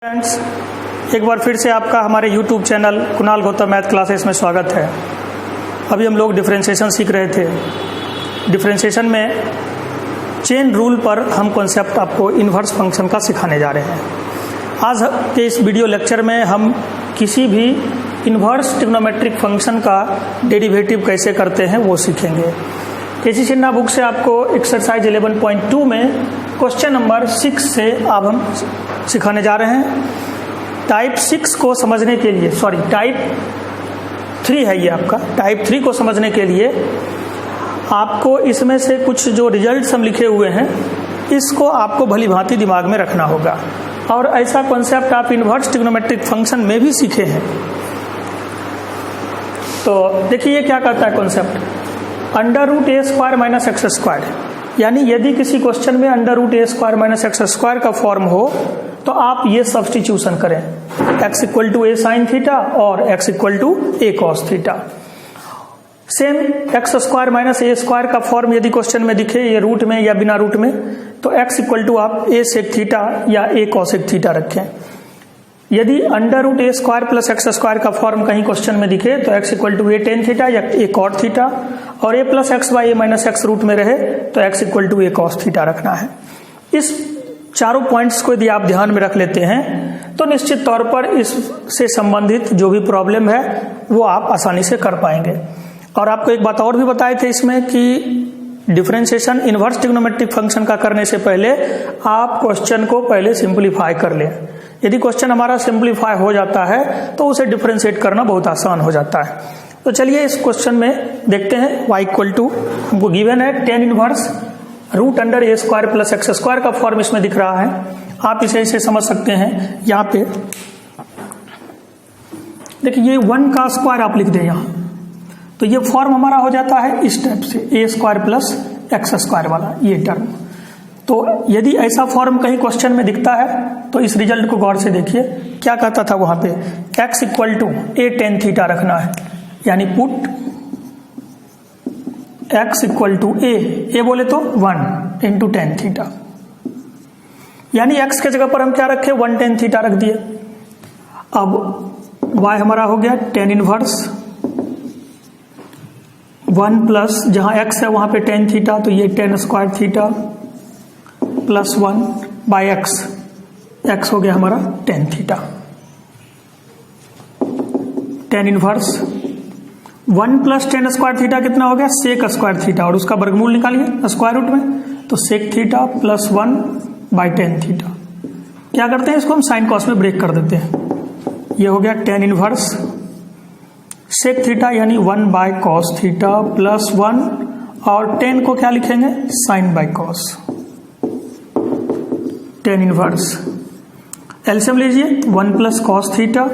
Friends, एक बार फिर से आपका हमारे YouTube channel Kunal Gautam math classes में स्वागत है। अभी हम लोग डिफरेंशिएशन सीख रहे थे। डिफरेंशिएशन में चेन रूल पर हम कॉन्सेप्ट आपको इन्वर्स फंक्शन का सिखाने जा रहे हैं। आज के इस वीडियो लेक्चर में हम किसी भी इन्वर्स ट्रिग्नोमेट्रिक फंक्शन का डेरिवेटिव कैसे करते हैं वो सीखेंगे। केसी सिन्हा बुक से आपको एक्सरसाइज 11.2 में क्वेश्चन नंबर 6 से अब हम सिखाने जा रहे हैं। टाइप 6 को समझने के लिए टाइप 3 है ये आपका। टाइप 3 को समझने के लिए आपको इसमें से कुछ जो रिजल्ट्स हम लिखे हुए हैं इसको आपको भली भांति दिमाग में रखना होगा। और ऐसा कॉन्सेप्ट आप इन्वर्स ट्रिग्नोमेट्रिक फंक्शन में भी सीखे हैं। तो देखिए क्या करता है कॉन्सेप्ट, √a² माइनस x²। यानी यदि किसी क्वेश्चन में √a² माइनस x² का फॉर्म हो तो आप ये सब्स्टिट्यूशन करें, x = a sin थीटा और x = a cos theta. Same x² minus a² का फॉर्म यदि क्वेश्चन में दिखे ये रूट में या बिना रूट में तो x = आप a sec थीटा या a cosec थीटा रखें। यदि √a² प्लस x² का फॉर्म कहीं क्वेश्चन में दिखे तो x = a tan थीटा या a cot थीटा और a plus x by a minus x root में रहे तो x = a cos थीटा रखना है। इस चारों पॉइंट्स को यदि आप ध्यान में रख लेते हैं तो निश्चित तौर पर इससे संबंधित जो भी प्रॉब्लम है वो आप आसानी से कर पाएंगे। और आपको एक बात और भी बताए थे इसमें कि डिफरेंशिएशन इन्वर्स ट्रिग्नोमेट्रिक फंक्शन का करने से पहले आप क्वेश्चन को पहले सिंपलीफाई कर लें। यदि क्वेश्चन हमारा सिंपलीफाई हो जाता है तो उसे डिफरेंशिएट करना बहुत आसान हो जाता है। तो चलिए इस क्वेश्चन में देखते हैं। y = हमको गिवन है tan inverse √a² plus x² का फॉर्म इसमें दिख रहा है। आप इसे समझ सकते हैं। यहाँ पे देखिए ये 1 का स्क्वायर आप लिख दें यहाँ, तो ये फॉर्म हमारा हो जाता है इस टाइप से a² प्लस x² वाला ये टर्म। तो यदि ऐसा फॉर्म कहीं क्वेश्चन में दिखता है तो इस रिजल्ट को गौर से देखिए। क्या कहता था वहां पे, x = a tan थीटा रखना है। यानी पुट x = a बोले तो 1 × tan थीटा। यानी x के जगह पर हम क्या रखे, 1 tan थीटा रख दिए। अब y हमारा हो गया tan इनवर्स 1 प्लस जहां x है वहां पे tan थीटा तो ये tan² theta plus 1 by x हो गया हमारा tan theta. tan inverse 1 plus tan² theta कितना हो गया, sec² थीटा और उसका वर्गमूल निकालिए स्क्वायर रूट में तो sec theta plus 1 by tan theta. क्या करते हैं इसको हम साइन कॉस में ब्रेक कर देते हैं। ये हो गया tan इनवर्स sec थीटा यानी 1 बाई cos थीटा प्लस 1 और tan को क्या लिखेंगे, sin by cos। tan inverse LCM लीजिए 1 प्लस cos थीटा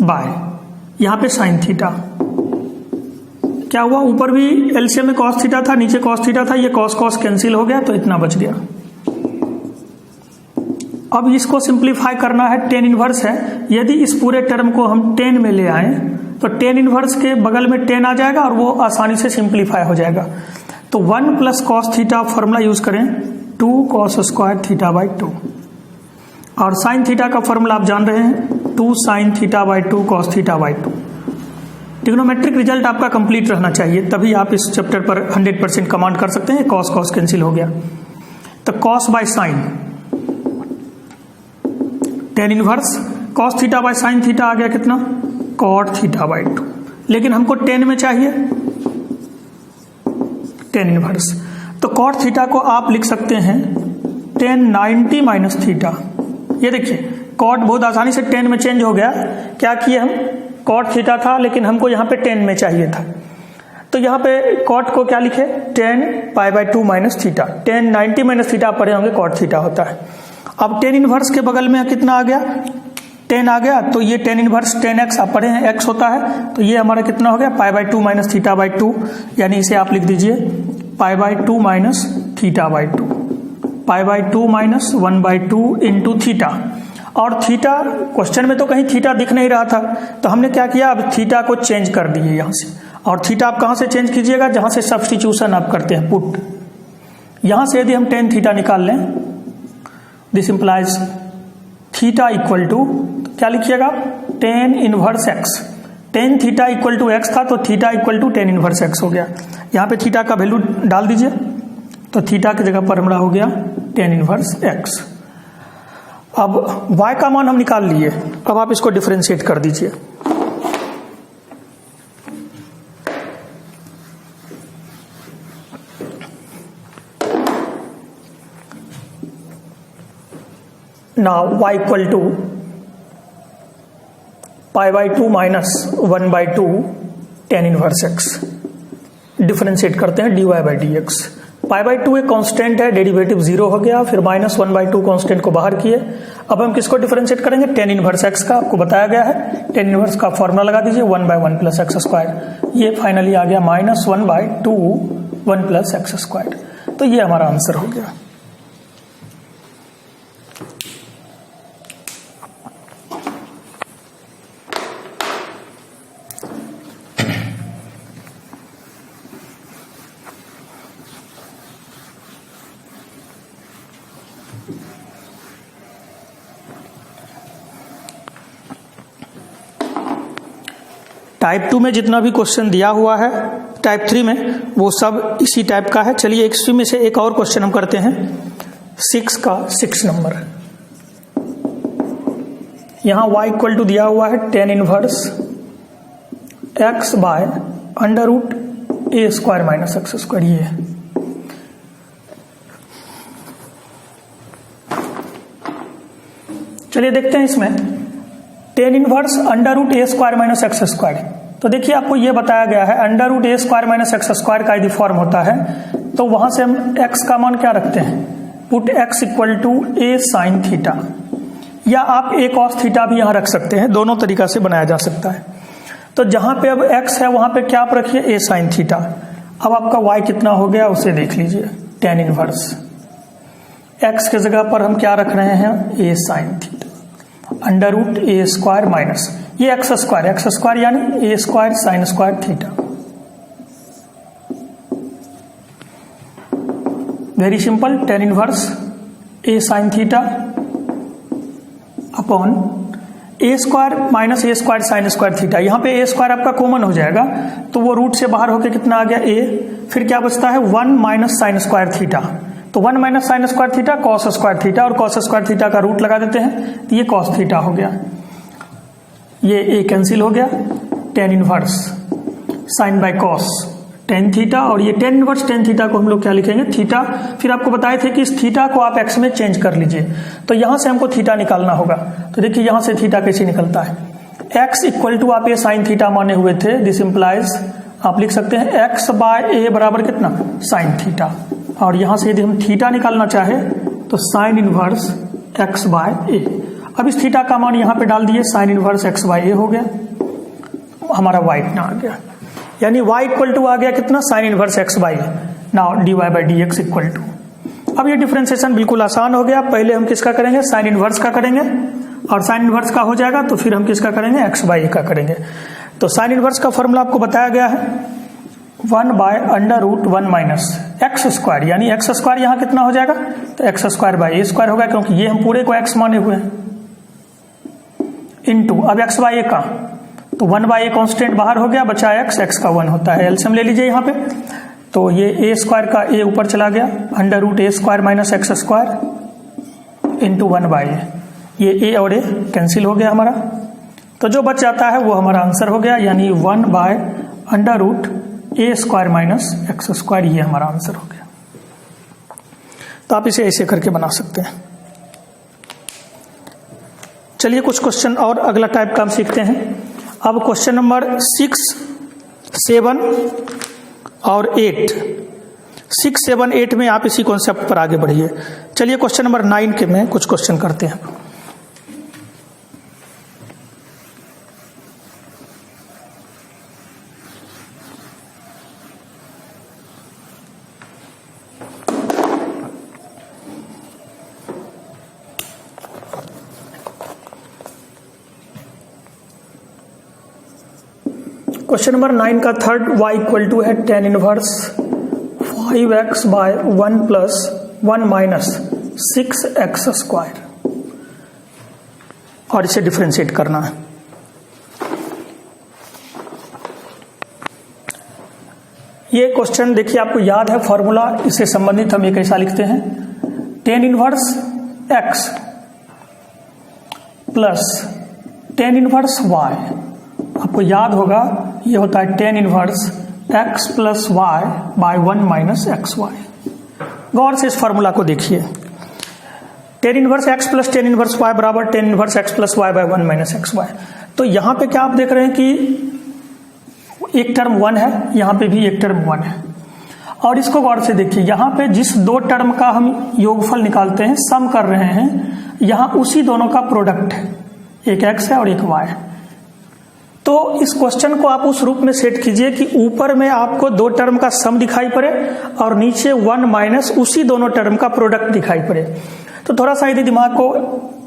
बाय यहां पे sin थीटा। क्या हुआ, ऊपर भी एलसीएम में cos थीटा था, नीचे cos थीटा था, ये cos कैंसिल हो गया तो इतना बच गया। अब इसको सिंपलीफाई करना है, tan इनवर्स है। यदि इस पूरे टर्म को हम tan में ले आए तो tan इनवर्स के बगल में tan आ जाएगा और वो आसानी से सिंपलीफाई हो जाएगा। तो 1 plus cos theta formula use करें 2 cos² थीटा बाई 2 और sin थीटा का फॉर्मूला आप जान रहे हैं 2 sin theta by 2 cos theta by 2। Trigonometric result आपका कंप्लीट रहना चाहिए तभी आप इस चैप्टर पर 100% कमांड कर सकते हैं। cos कैंसिल हो गया तो cos by sin tan inverse cos theta by sin theta आ गया कितना, cot थीटा बाई 2। लेकिन हमको tan में चाहिए tan इनवर्स, तो cot थीटा को आप लिख सकते हैं tan 90 माइनस थीटा। ये देखिए cot बहुत आसानी से tan में चेंज हो गया। क्या किए हम, cot थीटा था लेकिन हमको यहाँ पे tan में चाहिए था तो यहाँ पे cot को क्या लिखे, tan π/2 minus theta. tan 90 minus theta पढ़े होंगे cot थीटा होता है। अब tan इनवर्स के बगल में कितना आ गया, tan आ गया तो ये tan इनवर्स tan x आप पढ़े हैं x होता है तो ये हमारा कितना हो गया π/2 माइनस थीटा बाई 2। यानी इसे आप लिख दीजिए π/2 minus theta by 2, π/2 minus 1/2 into theta. और थीटा क्वेश्चन में तो कहीं थीटा दिख नहीं रहा था तो हमने क्या किया, अब थीटा को चेंज कर दिए यहाँ से। और थीटा आप कहाँ से चेंज कीजिएगा, जहां से सब्स्टिट्यूशन आप करते हैं पुट। यहां से यदि हम tan थीटा निकाल लें this implies theta equal to क्या लिखिएगा, tan inverse x. Tan theta equal to x था तो theta equal to tan inverse x हो गया। यहाँ पे थीटा का वैल्यू डाल दीजिए, तो थीटा की जगह पर हमारा हो गया टेन इनवर्स एक्स। अब y का मान हम निकाल लिए, अब आप इसको डिफरेंशिएट कर दीजिए। Now y equal to pi by two minus 1/2 tan inverse x. Differentiate करते हैं dy by d x. Pi by two एक कांस्टेंट है, डेरिवेटिव 0 हो गया, फिर माइनस 1/2 कांस्टेंट को बाहर किए। अब हम किसको डिफरेंशिएट करेंगे, टेन इनवर्स एक्स का आपको बताया गया है। टेन इनवर्स का फॉर्मूला लगा दीजिए 1/1 प्लस एक्स स्क्वायर। ये फाइनली आ गया माइनस 1/2 1 प्लस एक्स स्क्वायर। तो ये हमारा आंसर हो गया। टाइप 2 में जितना भी क्वेश्चन दिया हुआ है टाइप 3 में, वो सब इसी टाइप का है। चलिए इसी में से एक और क्वेश्चन हम करते हैं, 6 का 6 नंबर। यहां y इक्वल टू दिया हुआ है tan inverse x by under root a square minus x square. ये चलिए देखते हैं इसमें tan inverse under root a square minus x square. तो देखिए आपको यह बताया गया है under root a square minus x square का यदि फॉर्म होता है तो वहां से हम x का मान क्या रखते हैं, put x equal to a sine theta, या आप ए कॉस थीटा भी यहां रख सकते हैं। दोनों तरीका से बनाया जा सकता है। तो जहां पे अब x है वहां पे क्या आप रखिए, ए साइन थीटा। अब आपका y कितना हो गया उसे देख लीजिए, टेन इनवर्स x के जगह पर हम क्या रख रहे हैं, a sine theta under root a square minus ये एक्स स्क्वायर यानी a square sine square theta. Very simple, tan inverse a sine theta upon a square minus a square sine square theta. यहां पे ए square आपका common हो जाएगा तो वो root से बाहर होकर कितना आ गया ए, फिर क्या बचता है 1 माइनस साइन स्क्वायर थीटा। तो 1 minus sign square theta cos square theta, और कॉस स्क्वायर थीटा का रूट लगा देते हैं तो ये कॉस थीटा हो गया। ये ए कैंसिल हो गया, tan inverse sine by cos tan theta, और ये टेन इनवर्स टेन थीटा को हम लोग क्या लिखेंगे, थीटा। फिर आपको बताए थे कि इस थीटा को आप एक्स में चेंज कर लीजिए, तो यहां से हमको थीटा निकालना होगा। तो देखिए यहां से थीटा कैसे निकलता है, एक्स इक्वल टू आप ये साइन थीटा माने हुए थे, दिस इंप्लाइज आप लिख सकते हैं एक्स बाय ए बराबर कितना, साइन थीटा। और यहां से यदि हम थीटा निकालना चाहे तो साइन इनवर्स एक्स बाय ए। अब इस थीटा का मान यहां पे डाल दिए, साइन इनवर्स एक्स बाय ए हो गया, हमारा वाई इतना आ गया, यानी y इक्वल टू आ गया कितना, sine inverse x by. Now d y by d x equal to. अब ये डिफरेंशिएशन बिल्कुल आसान हो गया। पहले हम किसका करेंगे, साइन इनवर्स का करेंगे, और साइन इनवर्स का हो जाएगा तो फिर हम किसका करेंगे, एक्स बाई का करेंगे। तो साइन इनवर्स का फॉर्मूला आपको बताया गया है 1 by under root 1 minus x square, यानी एक्स स्क्वायर यहां कितना हो जाएगा, तो x square by a square होगा, क्योंकि ये हम पूरे को एक्स माने हुए हैं, इनटू अब एक्स बाई ए का, तो 1 बाई ए कॉन्स्टेंट बाहर हो गया, बचा एक्स का 1 होता है, एलसीएम ले लीजिए यहाँ पे। तो ये ए स्क्वायर का ए ऊपर चला गया, under root a square minus x square into 1 by a, ये ए और ए कैंसिल हो गया हमारा। तो जो बच जाता है वो हमारा आंसर हो गया, यानी 1 by under root a square minus x square, ये हमारा आंसर हो गया। तो आप इसे ऐसे करके बना सकते हैं। चलिए कुछ क्वेश्चन और अगला टाइप का हम सीखते हैं। अब क्वेश्चन नंबर 6, 7 और 8, 6, 7, 8 में आप इसी कॉन्सेप्ट पर आगे बढ़िए। चलिए क्वेश्चन नंबर 9 के में कुछ क्वेश्चन करते हैं। क्वेश्चन नंबर 9 का थर्ड, y इक्वल टू है tan inverse 5x by 1 plus 1 minus 6x square. और इसे डिफरेंशिएट करना है। ये क्वेश्चन देखिए आपको याद है फॉर्मूला, इससे संबंधित हम ये कैसा लिखते हैं, tan inverse x plus tan inverse y। आपको याद होगा ये होता है tan inverse x plus y by 1 minus x y. गौर से इस फॉर्मूला को देखिए, tan inverse x plus tan inverse y बराबर tan inverse x plus y by 1 minus x y. तो यहां पे क्या आप देख रहे हैं कि एक टर्म 1 है, यहां पे भी एक टर्म 1 है। और इसको गौर से देखिए, यहां पे जिस दो टर्म का हम योगफल निकालते हैं, सम कर रहे हैं, यहां उसी दोनों का प्रोडक्ट है, एक x है और एक y है। तो इस क्वेश्चन को आप उस रूप में सेट कीजिए कि ऊपर में आपको दो टर्म का सम दिखाई पड़े और नीचे 1 माइनस उसी दोनों टर्म का प्रोडक्ट दिखाई पड़े। तो थोड़ा सा यदि दिमाग को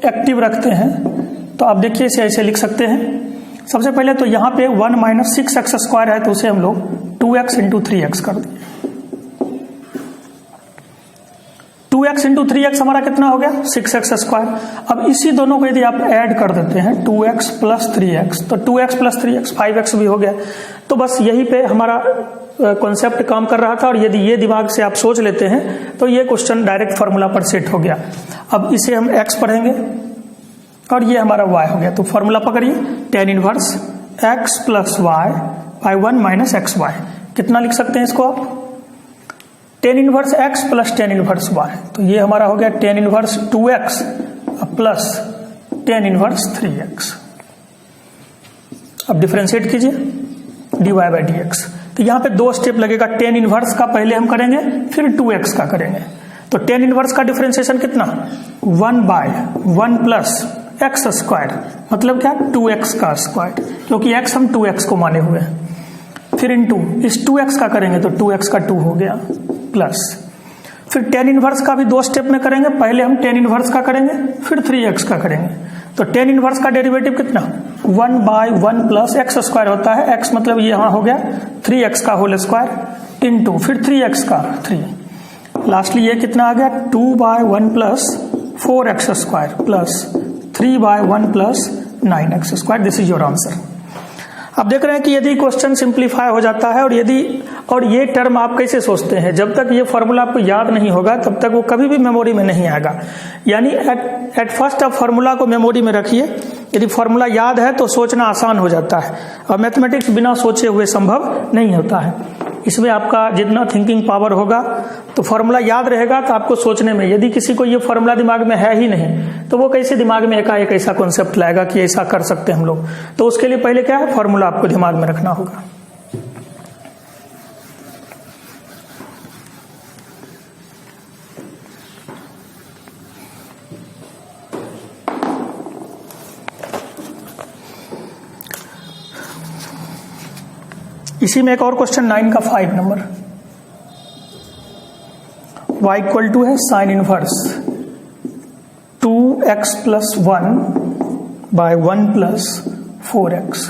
एक्टिव रखते हैं तो आप देखिए इसे ऐसे लिख सकते हैं। सबसे पहले तो यहाँ पे 1 माइनस 6x स्क्वायर है, तो उसे हम लोग 2x इंटू 3x कर दें। 2x इंटू 3x हमारा कितना हो गया, 6x स्क्वायर। अब इसी दोनों को यदि आप ऐड कर देते हैं 2x प्लस 3x, तो 2x प्लस 3x 5x भी हो गया। तो बस यही पे हमारा कॉन्सेप्ट काम कर रहा था, और यदि ये दिमाग से आप सोच लेते हैं तो ये क्वेश्चन डायरेक्ट फॉर्मूला पर सेट हो गया। अब इसे हम x पढ़ेंगे और ये हमारा y हो गया। तो फॉर्मूला पकड़िए, tan inverse x plus y by 1 minus x y. कितना लिख सकते हैं इसको आप, tan inverse x plus tan inverse y। तो ये हमारा हो गया tan inverse 2x plus tan inverse 3x। अब डिफरेंशिएट कीजिए dy बाई dx। तो यहाँ पे दो स्टेप लगेगा, tan इनवर्स का पहले हम करेंगे, फिर 2x का करेंगे। तो tan इनवर्स का डिफरेंशिएशन कितना, 1 बाय 1 प्लस एक्स स्क्वायर, मतलब क्या 2x का स्क्वायर, क्योंकि x हम 2x को माने हुए हैं। फिर इनटू इस 2x का करेंगे तो 2x का 2 हो गया, प्लस फिर tan इनवर्स का भी दो स्टेप में करेंगे, पहले हम tan इनवर्स का करेंगे फिर 3x का करेंगे। तो tan इनवर्स का डेरिवेटिव कितना, 1 बाय 1 प्लस एक्स स्क्वायर होता है, x मतलब ये यहाँ हो गया 3x का होल स्क्वायर इनटू फिर 3x का 3। लास्टली ये कितना आ गया, 2 by 1 plus 4x square plus 3 by 1 plus 9x square. This is your answer. आप देख रहे हैं कि यदि क्वेश्चन सिंप्लीफाई हो जाता है, और ये टर्म आप कैसे सोचते हैं, जब तक ये फॉर्मूला आपको याद नहीं होगा तब तक वो कभी भी मेमोरी में नहीं आएगा। यानी एट फर्स्ट आप फॉर्मूला को मेमोरी में रखिए, यदि फॉर्मूला याद है तो सोचना आसान हो जाता है, और मैथमेटिक्स बिना सोचे हुए संभव नहीं होता है। इसमें आपका जितना थिंकिंग पावर होगा, तो फॉर्मूला याद रहेगा तो आपको सोचने में, यदि किसी को ये फॉर्मूला दिमाग में है ही नहीं तो वो कैसे दिमाग में एकाएक ऐसा कॉन्सेप्ट लाएगा कि ऐसा कर सकते हैं हम लोग। तो उसके लिए पहले क्या है, फॉर्मूला आपको दिमाग में रखना होगा। इसी में एक और क्वेश्चन 9 का 5 नंबर, y इक्वल टू है sine inverse 2x plus 1 by 1 plus 4x।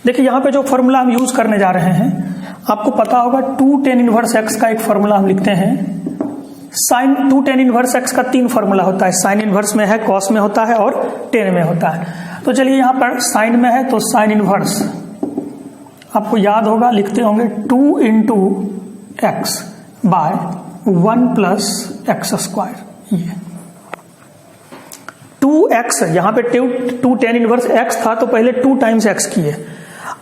देखिए यहां पे जो फॉर्मूला हम यूज करने जा रहे हैं, आपको पता होगा 2 tan इनवर्स x का एक फॉर्मूला हम लिखते हैं। साइन 2 tan इनवर्स x का 3 फॉर्मूला होता है, साइन इनवर्स में है, कॉस में होता है और tan में होता है। तो चलिए यहां पर साइन में है, तो साइन इनवर्स आपको याद होगा, लिखते होंगे 2 into x by 1 plus x square. ये 2x, यहां पे 2 tan इनवर्स x था तो पहले 2 टाइम्स x किए।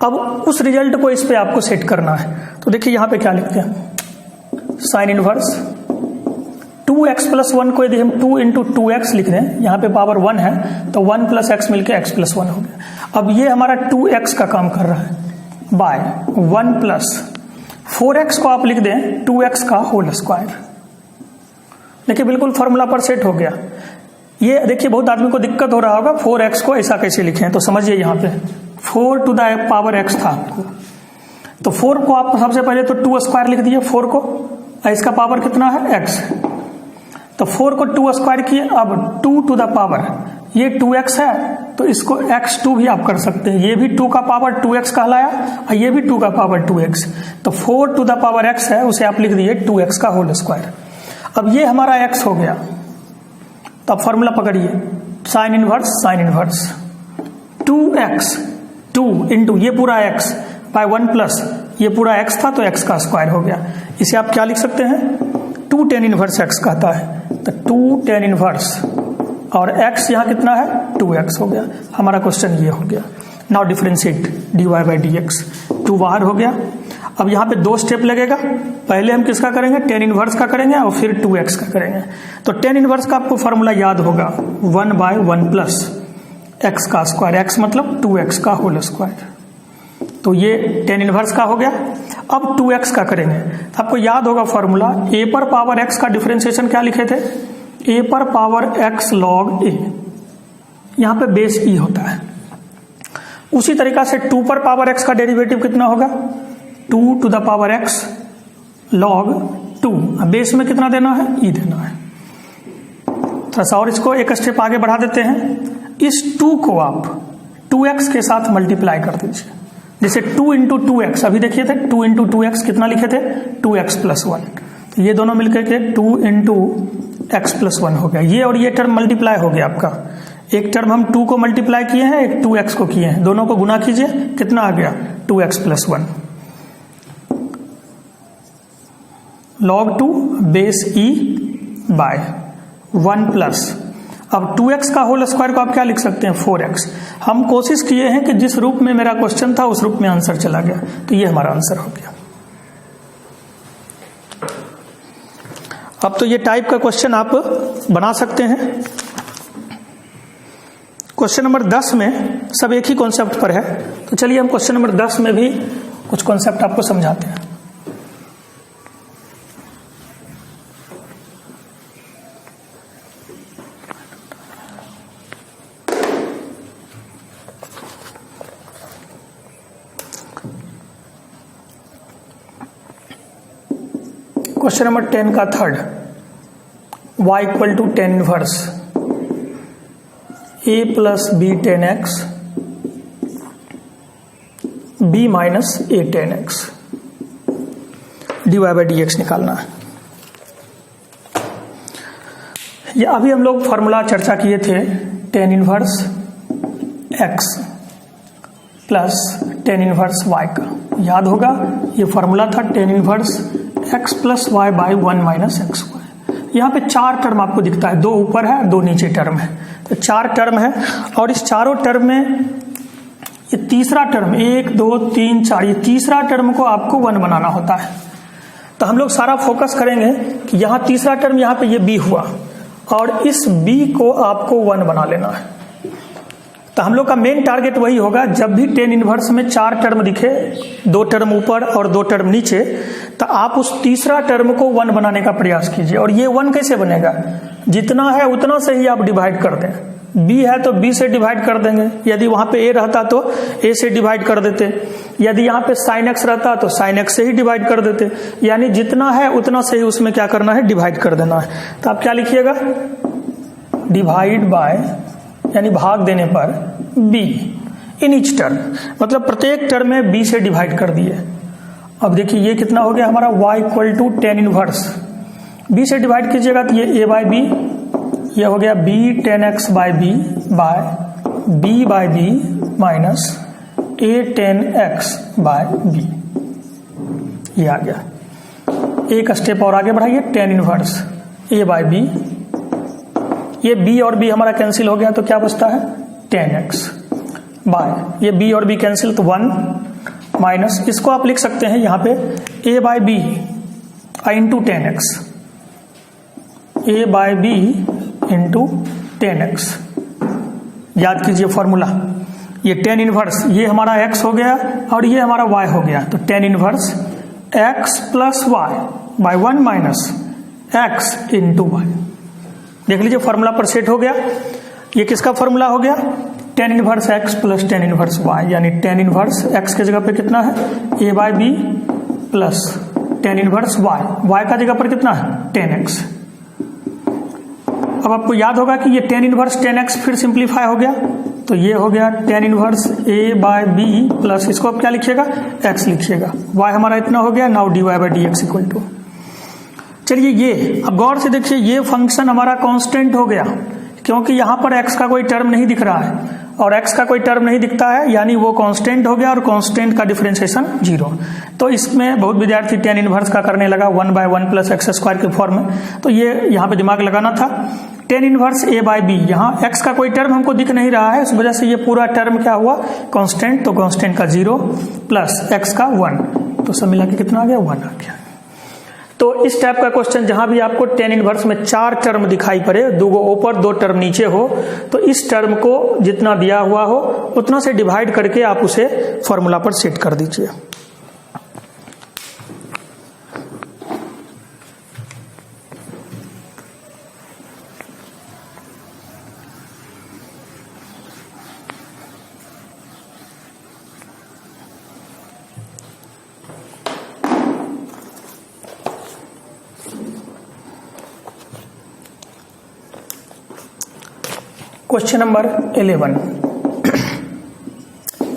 अब उस रिजल्ट को इस पे आपको सेट करना है। तो देखिए यहां पे क्या लिखते हैं, साइन इनवर्स 2x प्लस 1 को यदि हम 2 इंटू 2x लिख दें, यहाँ पे पावर 1 है तो 1 प्लस एक्स मिलकर x प्लस 1 हो गया। अब ये हमारा 2x का काम कर रहा है, बाय 1 प्लस 4x को आप लिख दें 2x का होल स्क्वायर। देखिए बिल्कुल फॉर्मूला पर सेट हो गया। ये देखिए बहुत आदमी को दिक्कत हो रहा होगा, 4x को ऐसा कैसे लिखें, तो समझिए यहाँ पे 4 टू द पावर x था आपको, तो 4 को आप सबसे पहले तो 2 स्क्वायर लिख दिए 4 को, इसका पावर कितना है x, तो 4 को 2 स्क्वायर किए। अब 2 टू द पावर, ये 2x है तो इसको x2 भी आप कर सकते हैं, ये भी 2 का पावर 2x कहलाया और ये भी 2 का पावर 2x, तो 4 टू द पावर x है, उसे आप लिख दिए 2x का होल स्क्वायर। अब ये हमारा x हो गया, तो अब फॉर्मूला पकड़िए, साइन इनवर्स 2x 2 इंटू ये पूरा x बाय 1 प्लस ये पूरा x था तो x का स्क्वायर हो गया। इसे आप क्या लिख सकते हैं, 2 tan इनवर्स x कहता है, तो 2 tan इनवर्स और x यहाँ कितना है 2x हो गया। हमारा क्वेश्चन ये हो गया। Now differentiate dy by dx, 2 बाहर हो गया। अब यहाँ पे 2 स्टेप लगेगा, पहले हम किसका करेंगे, tan इनवर्स का करेंगे और फिर 2x का करेंगे। तो tan इनवर्स का आपको फॉर्मूला याद होगा 1 बाय 1 प्लस x का स्क्वायर, x मतलब 2x का होल स्क्वायर। तो ये tan इनवर्स का हो गया। अब 2x का करेंगे, तो आपको याद होगा फॉर्मूला a पर पावर x का डिफरेंशिएशन क्या लिखे थे, a पर पावर x log a, यहाँ पे बेस e होता है। उसी तरीका से 2 पर पावर x का डेरिवेटिव कितना होगा, 2 to the power x log 2, base में कितना देना है, e देना है। थोड़ा सा और इसको एक स्टेप आगे बढ़ा देते हैं। इस 2 को आप 2x के साथ मल्टीप्लाई कर दीजिए, जैसे 2 इंटू 2x, अभी देखिए थे 2 इंटू 2x कितना लिखे थे 2x प्लस 1, तो ये दोनों मिलकर के 2 इंटू x प्लस 1 हो गया। ये और ये टर्म मल्टीप्लाई हो गया आपका, एक टर्म हम 2 को मल्टीप्लाई किए हैं, एक 2x को किए हैं, दोनों को गुना कीजिए, कितना आ गया 2x plus 1 log 2 base e by 1 plus, अब 2x का होल स्क्वायर को आप क्या लिख सकते हैं 4x। हम कोशिश किए हैं कि जिस रूप में मेरा क्वेश्चन था उस रूप में आंसर चला गया, तो ये हमारा आंसर हो गया। अब तो ये टाइप का क्वेश्चन आप बना सकते हैं। क्वेश्चन नंबर 10 में सब एक ही कॉन्सेप्ट पर है, तो चलिए हम क्वेश्चन नंबर 10 में भी कुछ कॉन्सेप्ट आपको समझाते हैं। क्वेश्चन नंबर 10 का third, y equal to tan inverse a plus b tan x b minus a tan x dy by dx निकालना है। ये अभी हम लोग फॉर्मूला चर्चा किए थे tan inverse x plus tan inverse y का, याद होगा ये फॉर्मूला था tan inverse x plus y by 1 minus x y. यहाँ पे 4 टर्म आपको दिखता है, 2 ऊपर है 2 नीचे टर्म है, तो 4 टर्म है। और इस चारों टर्म में ये तीसरा टर्म 1 2 3 4, ये तीसरा टर्म को आपको 1 बनाना होता है। तो हम लोग सारा फोकस करेंगे कि यहाँ तीसरा टर्म यहाँ पे ये b हुआ और इस b को आपको 1 बना लेना है। तो हम लोग का मेन टारगेट वही होगा, जब भी tan इनवर्स में 4 टर्म दिखे, 2 टर्म ऊपर और 2 टर्म नीचे, तो आप उस तीसरा टर्म को 1 बनाने का प्रयास कीजिए। और ये 1 कैसे बनेगा, जितना है उतना से ही आप डिवाइड कर दें। b है तो b से डिवाइड कर देंगे, यदि वहां पे a रहता तो a से डिवाइड कर देते, यदि यहाँ पे sin x रहता तो sin x से ही डिवाइड कर देते। यानी जितना है उतना से ही उसमें क्या करना है, डिवाइड कर देना है। तो आप क्या लिखिएगा, डिवाइड बाय यानी भाग देने पर b इन ईच टर्म, मतलब प्रत्येक टर्म में b से डिवाइड कर दिए। अब देखिए ये कितना हो गया हमारा y equal to tan inverse, b से डिवाइड कीजिएगा तो ये a बाय b, ये हो गया b tan x by b by b minus a tan x by b, ये आ गया। एक स्टेप और आगे बढ़ाइए, tan inverse a by b, ये b और b हमारा कैंसिल हो गया तो क्या बचता है tan x बाय, ये b और b कैंसिल तो 1 माइनस, इसको आप लिख सकते हैं यहाँ पे a by b into tan x, a by b into tan x। याद कीजिए फॉर्मूला, ये tan इनवर्स ये हमारा x हो गया और ये हमारा y हो गया, तो tan inverse x plus y by 1 minus x into y। देख लीजिए फॉर्मूला पर सेट हो गया। ये किसका फॉर्मूला हो गया, tan inverse x plus tan inverse y, यानी tan इनवर्स x के जगह पे कितना है a by b plus tan inverse y का जगह पर कितना है tan x। अब आपको याद होगा कि ये tan इनवर्स tan x फिर सिंप्लीफाई हो गया, तो ये हो गया tan inverse a by b plus, इसको आप क्या लिखिएगा x लिखिएगा, y हमारा इतना हो गया। Now dy by dx equal to, चलिए ये अब गौर से देखिए, ये फंक्शन हमारा कांस्टेंट हो गया क्योंकि यहां पर x का कोई टर्म नहीं दिख रहा है, और x का कोई टर्म नहीं दिखता है यानी वो कांस्टेंट हो गया, और कांस्टेंट का डिफरेंशिएशन 0। तो इसमें बहुत विद्यार्थी tan इनवर्स का करने लगा 1/1 प्लस एक्स स्क्वायर के फॉर्म में, तो ये यहाँ पे दिमाग लगाना था। tan इनवर्स a/b, यहाँ x का कोई टर्म हमको दिख नहीं रहा है, इस वजह से ये पूरा टर्म क्या हुआ, कांस्टेंट, तो कांस्टेंट का 0 प्लस x का 1, तो सब मिला के कितना आ गया, 1 आ गया। तो इस टाइप का क्वेश्चन जहां भी आपको tan इनवर्स में 4 टर्म दिखाई पड़े, 2 ऊपर 2 टर्म नीचे हो, तो इस टर्म को जितना दिया हुआ हो उतना से डिवाइड करके आप उसे फॉर्मूला पर सेट कर दीजिए। Question number 11,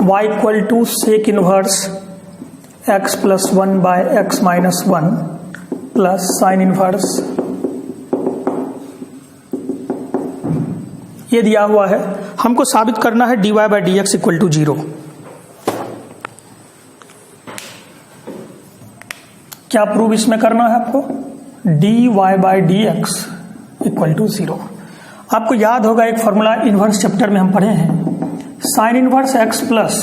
y equal to sec inverse x plus 1 by x minus 1 plus sine inverse, ये दिया हुआ है, हमको साबित करना है dy by dx equal to 0। क्या प्रूव इसमें करना है आपको, dy by dx equal to 0। आपको याद होगा एक फॉर्मूला इनवर्स चैप्टर में हम पढ़े हैं, sine inverse x plus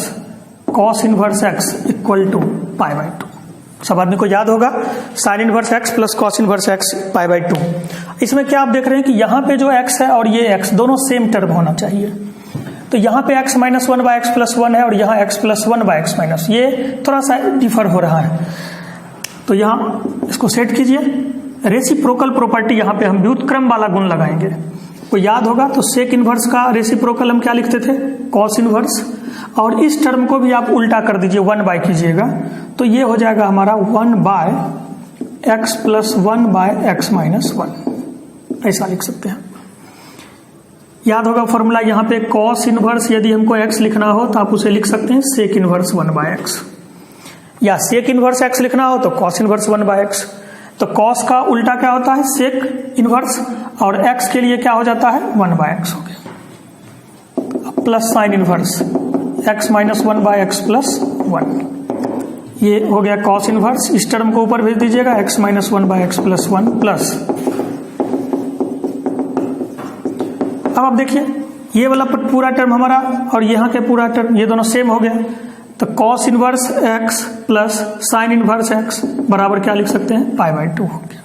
cos inverse x equal to π/2। सब आदमी को याद होगा, sine inverse x plus cos inverse x π/2। इसमें क्या आप देख रहे हैं कि यहाँ पे जो x है और ये x दोनों सेम टर्म होना चाहिए, तो यहाँ पे x minus 1 by x plus 1 है और यहाँ x plus 1 by x minus, ये थोड़ा सा डिफर हो रहा है, तो यहाँ इसको सेट कीजिए। रेसिप्रोकल प्रॉपर्टी यहाँ पे हम व्युत्क्रम वाला गुण लगाएंगे, को याद होगा, तो सेक इनवर्स का रेसिप्रोकल हम क्या लिखते थे, कॉस इनवर्स, और इस टर्म को भी आप उल्टा कर दीजिए, 1 बाय कीजिएगा, तो ये हो जाएगा हमारा 1 by x plus 1 by x minus 1, ऐसा लिख सकते हैं। याद होगा फॉर्मूला, यहाँ पे कॉस इनवर्स यदि हमको x लिखना हो तो आप उसे लिख सकते हैं सेक इनवर्स 1 बाय x, या सेक इनवर्स x लिखना हो तो कॉस इनवर्स 1 बाय x। तो कॉस का उल्टा क्या होता है, सेक इनवर्स, और x के लिए क्या हो जाता है, 1 बाय x हो गया, plus sine inverse x minus 1 by x plus 1, ये हो गया कॉस इनवर्स। इस टर्म को ऊपर भेज दीजिएगा, x minus 1 by x plus 1 plus, अब आप देखिए ये वाला पूरा टर्म हमारा और यहाँ के पूरा टर्म, ये दोनों सेम हो गया, तो cos inverse x plus sine inverse x बराबर क्या लिख सकते हैं, π/2 हो गया।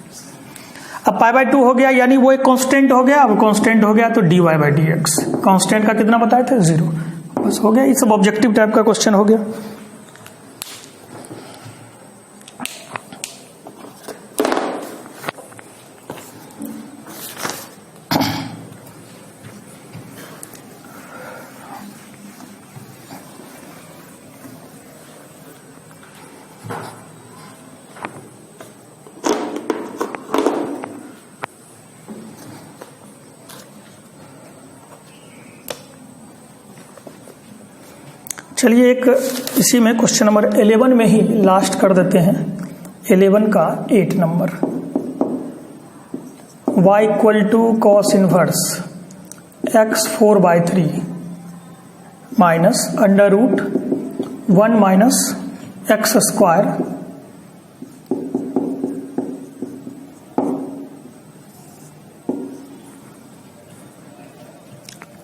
अब π/2 हो गया यानी वो एक कांस्टेंट हो गया, अब कांस्टेंट हो गया तो dy बाय dx, कांस्टेंट का कितना बताए थे, 0, बस हो गया। ये सब ऑब्जेक्टिव टाइप का क्वेश्चन हो गया। चलिए एक इसी में क्वेश्चन नंबर 11 में ही लास्ट कर देते हैं, 11 का 8 नंबर, y equal to cos inverse x 4/3 minus under root 1 minus x square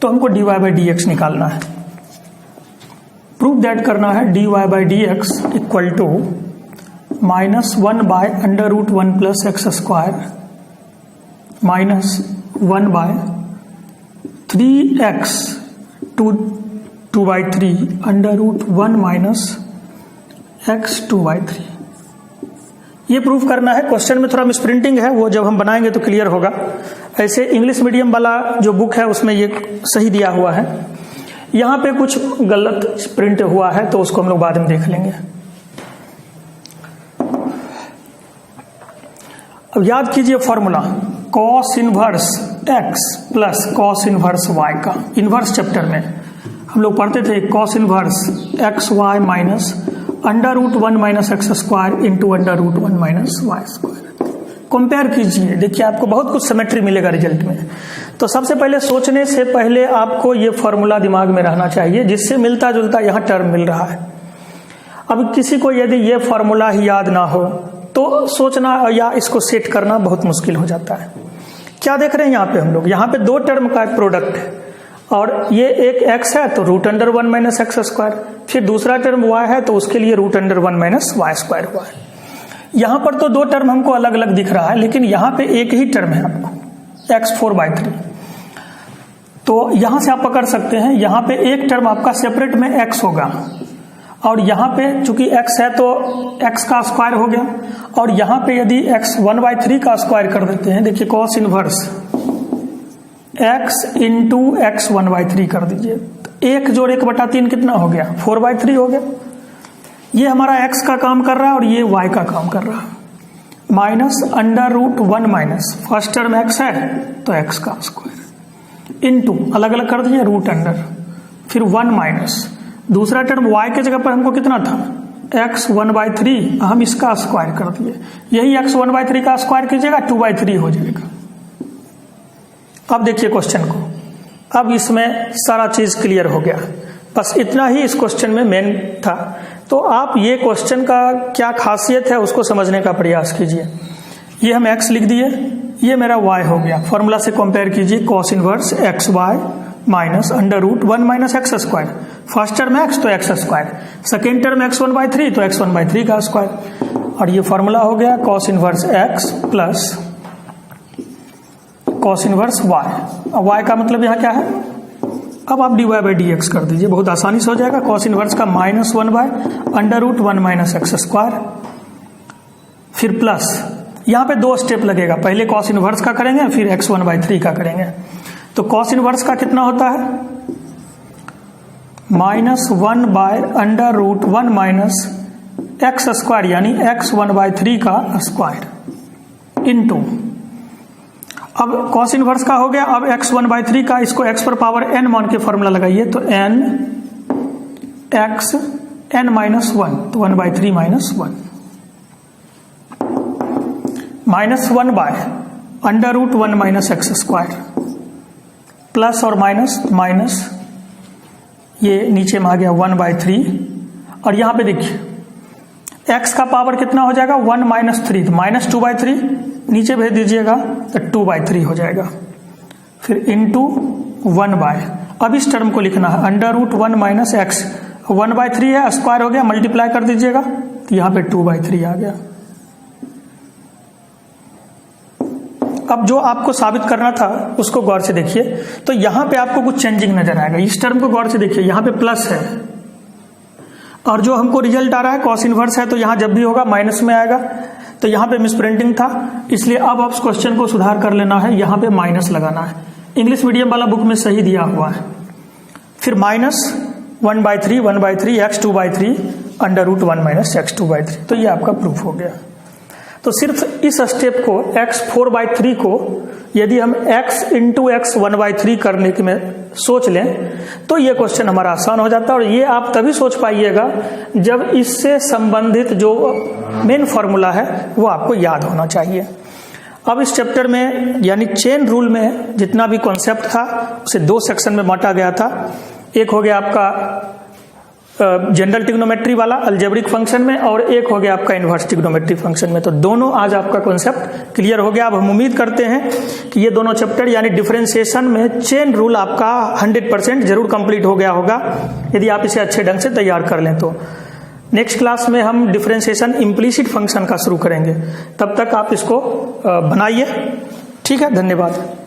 तो हमको dy बाई dx निकालना है। प्रूफ दैट करना है dy by dx equal to minus 1 by under root 1 plus x square minus 1 by 3x 2/3 under root 1 minus x 2/3। ये proof करना है। Question में थोड़ा मिसप्रिंटिंग है, वो जब हम बनाएंगे तो क्लियर होगा। ऐसे इंग्लिश मीडियम वाला जो बुक है उसमें ये सही दिया हुआ है, यहाँ पे कुछ गलत प्रिंट हुआ है तो उसको हम लोग बाद में देख लेंगे। अब याद कीजिए formula cos inverse x plus cos inverse y का, इनवर्स चैप्टर में हम लोग पढ़ते थे cos inverse x y minus under root 1 minus x square into under root 1 minus y square. Compare कीजिए, देखिए आपको बहुत कुछ सिमेट्री मिलेगा रिजल्ट में। तो सबसे पहले सोचने से पहले आपको ये फॉर्मूला दिमाग में रहना चाहिए जिससे मिलता जुलता यहाँ टर्म मिल रहा है। अब किसी को यदि ये फॉर्मूला ही याद ना हो तो सोचना या इसको सेट करना बहुत मुश्किल हो जाता है। क्या देख रहे हैं यहाँ पे हम लोग, यहाँ पे दो टर्म का एक प्रोडक्ट है और ये एक x है तो √1 माइनस एक्स स्क्वायर, फिर दूसरा टर्म y है तो उसके लिए √1 माइनस वाई स्क्वायर हुआ है। यहाँ पर तो दो टर्म हमको अलग अलग दिख रहा है लेकिन यहाँ पे एक ही टर्म है आपको x4/3। तो यहाँ से आप पकड़ सकते हैं, यहाँ पे एक टर्म आपका सेपरेट में x होगा और यहाँ पे चूंकि x है तो x का स्क्वायर हो गया, और यहाँ पे यदि x1/3 का स्क्वायर कर देते हैं, देखिए cos inverse x into x1/3 कर दीजिए, तो 1 जोड़ 1/3 कितना हो गया, 4/3 हो गया। ये हमारा x का काम कर रहा है और ये y का काम कर रहा है। Minus √1 minus first term x है तो x का स्क्वायर इंटू अलग अलग कर दीजिए √, फिर 1 माइनस दूसरा टर्म y के जगह पर हमको कितना था x1/3, हम इसका स्क्वायर कर दिए, यही x1/3 का स्क्वायर कीजिएगा 2/3 हो जाएगा। अब देखिए क्वेश्चन को, अब इसमें सारा चीज क्लियर हो गया, बस इतना ही इस क्वेश्चन में मेन था। तो आप ये क्वेश्चन का क्या खासियत है उसको समझने का प्रयास कीजिए। ये हम x लिख दिए, ये मेरा y हो गया, फॉर्मूला से कंपेयर कीजिए cos inverse xy minus √1 minus x square, first term x तो x square, second term x1/3 तो x1/3 का स्क्वायर, और ये फॉर्मूला हो गया cos inverse x plus cos inverse y। अब y का मतलब यहाँ क्या है, अब आप dy/dx कर दीजिए, बहुत आसानी से हो जाएगा। cos इनवर्स का -1/√1 माइनस एक्स स्क्वायर, फिर प्लस यहाँ पे दो स्टेप लगेगा, पहले cos इनवर्स का करेंगे फिर x1/3 का करेंगे। तो cos इनवर्स का कितना होता है, -1/√1 माइनस एक्स स्क्वायर यानी x1/3 का स्क्वायर इंटू, अब cos इनवर्स का हो गया, अब x1/3 का, इसको x पर पावर n मान के फॉर्मूला लगाइए तो n x n-1 तो 1/3 -1 -1/√1 माइनस एक्स स्क्वायर प्लस और माइनस ये नीचे में आ गया 1/3, और यहां पे देखिए x का पावर कितना हो जाएगा 1 - 3 तो -2/3 नीचे भेज दीजिएगा तो 2/3 हो जाएगा, फिर इंटू 1/, अब इस टर्म को लिखना है √1 माइनस एक्स, 1/3 है स्क्वायर हो गया, मल्टीप्लाई कर दीजिएगा तो यहाँ पे 2/3 आ गया। अब जो आपको साबित करना था उसको गौर से देखिए, तो यहां पे आपको कुछ चेंजिंग नजर आएगा। इस टर्म को गौर से देखिए, यहां पे प्लस है और जो हमको रिजल्ट आ रहा है cos इनवर्स है, तो यहां जब भी होगा माइनस में आएगा, तो यहां पे मिसप्रिंटिंग था, इसलिए अब आप क्वेश्चन को सुधार कर लेना है, यहां पे माइनस लगाना है। इंग्लिश मीडियम वाला बुक में सही दिया हुआ है, फिर -1/3 x 2/3 √1 माइनस x 2/3, तो ये आपका प्रूफ हो गया। तो सिर्फ इस स्टेप को x4/3 को यदि हम x इंटू x 1/3 करने के में सोच लें तो ये क्वेश्चन हमारा आसान हो जाता है, और ये आप तभी सोच पाइएगा जब इससे संबंधित जो मेन फॉर्मूला है वो आपको याद होना चाहिए। अब इस चैप्टर में यानी चेन रूल में जितना भी कॉन्सेप्ट था उसे दो सेक्शन में बांटा गया था। एक हो गया आपका जनरल ट्रिग्नोमेट्री वाला अलजेब्रिक फंक्शन में, और एक हो गया आपका इनवर्स ट्रिग्नोमेट्री फंक्शन में। तो दोनों आज आपका कॉन्सेप्ट क्लियर हो गया। अब हम उम्मीद करते हैं कि ये दोनों चैप्टर यानी डिफरेंशिएशन में चेन रूल आपका 100% जरूर कंप्लीट हो गया होगा, यदि आप इसे अच्छे ढंग से तैयार कर लें तो। नेक्स्ट क्लास में हम डिफरेंशिएशन इम्प्लिसिट फंक्शन का शुरू करेंगे, तब तक आप इसको बनाइए। ठीक है, धन्यवाद।